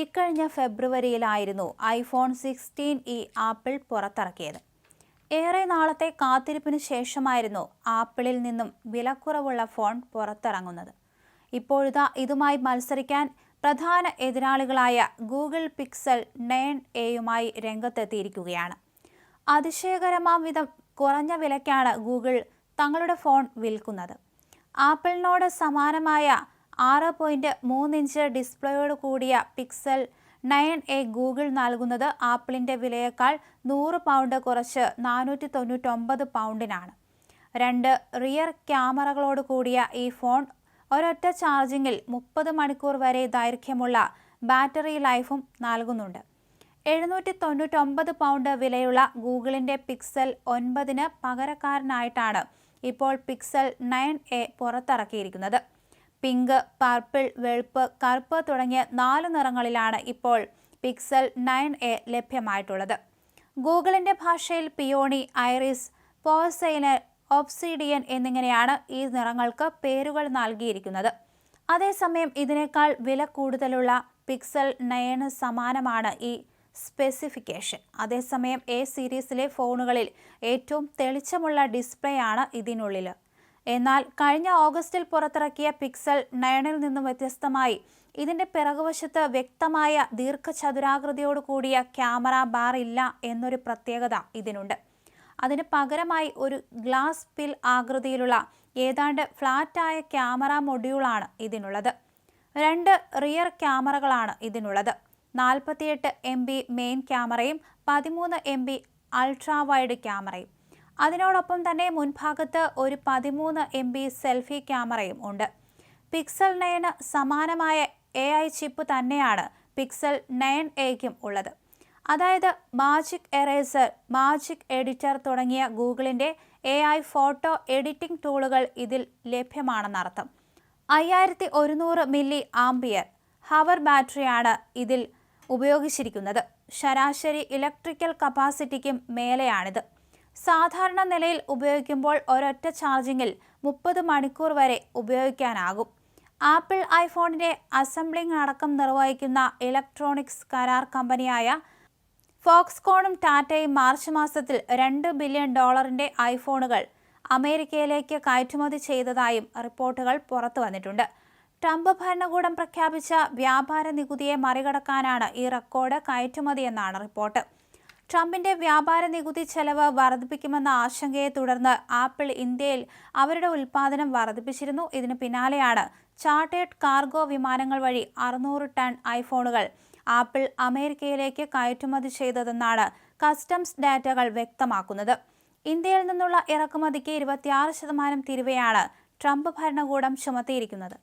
ഇക്കഴിഞ്ഞ ഫെബ്രുവരിയിലായിരുന്നു iPhone 16 apple പുറത്തിറക്കിയത്. ഏറെ നാളത്തെ കാത്തിരിപ്പിന് ശേഷമായിരുന്നു ആപ്പിളിൽ നിന്നും വിലക്കുറവുള്ള ഫോൺ പുറത്തിറങ്ങുന്നത്. ഇപ്പോഴിതാ ഇതുമായി മത്സരിക്കാൻ പ്രധാന എതിരാളികളായ ഗൂഗിൾ പിക്സൽ 9a രംഗത്തെത്തിയിരിക്കുകയാണ്. അതിശയകരമാം വിധം കുറഞ്ഞ വിലയ്ക്കാണ് ഗൂഗിൾ തങ്ങളുടെ ഫോൺ വിൽക്കുന്നത്. ആപ്പിളിനോട് സമാനമായ 6.3 ഇഞ്ച് ഡിസ്പ്ലേയോട് കൂടിയ പിക്സൽ 9a ഗൂഗിൾ നൽകുന്നത് ആപ്പിളിന്റെ വിലയേക്കാൾ 100 പൗണ്ട് കുറച്ച് 499 പൗണ്ടിനാണ്. 2 റിയർ ക്യാമറകളോട് കൂടിയ ഈ ഫോൺ ഒരൊറ്റ ചാർജിങ്ങിൽ 30 മണിക്കൂർ വരെ ദൈർഘ്യമുള്ള ബാറ്ററി ലൈഫും നൽകുന്നുണ്ട്. 799 പൗണ്ട് വിലയുള്ള ഗൂഗിളിന്റെ പിക്സൽ 9 പകരക്കാരനായിട്ടാണ് ഇപ്പോൾ പിക്സൽ 9a പുറത്തിറക്കിയിരിക്കുന്നത്. പിങ്ക്, പർപ്പിൾ, വെളുപ്പ്, കറുപ്പ് തുടങ്ങിയ 4 നിറങ്ങളിലാണ് ഇപ്പോൾ പിക്സൽ 9a ലഭ്യമായിട്ടുള്ളത്. ഗൂഗിളിന്റെ ഭാഷയിൽ പിയോണി, ഐറിസ്, പോഴ്സെലൈൻ, ഒബ്സിഡിയൻ എന്നിങ്ങനെയാണ് ഈ നിറങ്ങൾക്ക് പേരുകൾ നൽകിയിരിക്കുന്നത്. അതേസമയം ഇതിനേക്കാൾ വില കൂടുതലുള്ള പിക്സൽ 9 സമാനമാണ് ഈ സ്പെസിഫിക്കേഷൻ. അതേസമയം എ സീരീസിലെ ഫോണുകളിൽ ഏറ്റവും തെളിച്ചമുള്ള ഡിസ്പ്ലേ ആണ് ഇതിനുള്ളിൽ. എന്നാൽ കഴിഞ്ഞ ഓഗസ്റ്റിൽ പുറത്തിറക്കിയ പിക്സൽ 9 നിന്നും വ്യത്യസ്തമായി ഇതിന്റെ പിറകുവശത്ത് വ്യക്തമായ ദീർഘചതുരാകൃതിയോട് കൂടിയ ക്യാമറ ബാർ ഇല്ല എന്നൊരു പ്രത്യേകത ഇതിനുണ്ട്. അതിന് പകരമായി ഒരു ഗ്ലാസ് പിൽ ആകൃതിയിലുള്ള ഏതാണ്ട് ഫ്ലാറ്റായ ക്യാമറ മൊഡ്യൂളാണ് ഇതിനുള്ളത്. 2 റിയർ ക്യാമറകളാണ് ഇതിനുള്ളത്. 48 MB മെയിൻ ക്യാമറയും 13 MB അൾട്രാ വൈഡ് ക്യാമറയും. അതിനോടൊപ്പം തന്നെ മുൻഭാഗത്ത് ഒരു 13 MB സെൽഫി ക്യാമറയും ഉണ്ട്. പിക്സൽ 9 സമാനമായ AI ചിപ്പ് തന്നെയാണ് പിക്സൽ 9aയ്ക്കും ഉള്ളത്. അതായത് മാജിക് എറേസർ, മാജിക് എഡിറ്റർ തുടങ്ങിയ ഗൂഗിളിന്റെ AI ഫോട്ടോ എഡിറ്റിംഗ് ടൂളുകൾ ഇതിൽ ലഭ്യമാണെന്നർത്ഥം. 5100 മില്ലി ആംപിയർ ഹവർ ബാറ്ററിയാണ് ഇതിൽ ഉപയോഗിച്ചിരിക്കുന്നത്. ശരാശരി ഇലക്ട്രിക്കൽ കപ്പാസിറ്റിക്കും മേലെയാണിത്. സാധാരണ നിലയിൽ ഉപയോഗിക്കുമ്പോൾ ഒരൊറ്റ ചാർജിങ്ങിൽ 30 മണിക്കൂർ വരെ ഉപയോഗിക്കാനാകും. ആപ്പിൾ ഐഫോണിന്റെ അസംബ്ലിംഗ് അടക്കം നിർവഹിക്കുന്ന ഇലക്ട്രോണിക്സ് കരാർ കമ്പനിയായ ഫോക്സ്കോണും ടാറ്റയും മാർച്ച് മാസത്തിൽ $2 ബില്യൺ ഐഫോണുകൾ അമേരിക്കയിലേക്ക് കയറ്റുമതി ചെയ്തതായും റിപ്പോർട്ടുകൾ പുറത്തു വന്നിട്ടുണ്ട്. ട്രംപ് ഭരണകൂടം പ്രഖ്യാപിച്ച വ്യാപാര നികുതിയെ മറികടക്കാനാണ് ഈ റെക്കോർഡ് കയറ്റുമതിയെന്നാണ് റിപ്പോർട്ട്. ട്രംപിന്റെ വ്യാപാര നികുതി ചെലവ് വർദ്ധിപ്പിക്കുമെന്ന ആശങ്കയെ തുടർന്ന് ആപ്പിൾ ഇന്ത്യയിൽ അവരുടെ ഉൽപ്പാദനം വർദ്ധിപ്പിച്ചിരുന്നു. ഇതിന് പിന്നാലെയാണ് ചാർട്ടേഡ് കാർഗോ വിമാനങ്ങൾ വഴി 600 ടൺ ഐഫോണുകൾ ആപ്പിൾ അമേരിക്കയിലേക്ക് കയറ്റുമതി ചെയ്തതെന്നാണ് കസ്റ്റംസ് ഡാറ്റകൾ വ്യക്തമാക്കുന്നത്. ഇന്ത്യയിൽ നിന്നുള്ള ഇറക്കുമതിക്ക് 26% തീരുവയാണ് ട്രംപ് ഭരണകൂടം ചുമത്തിയിരിക്കുന്നത്.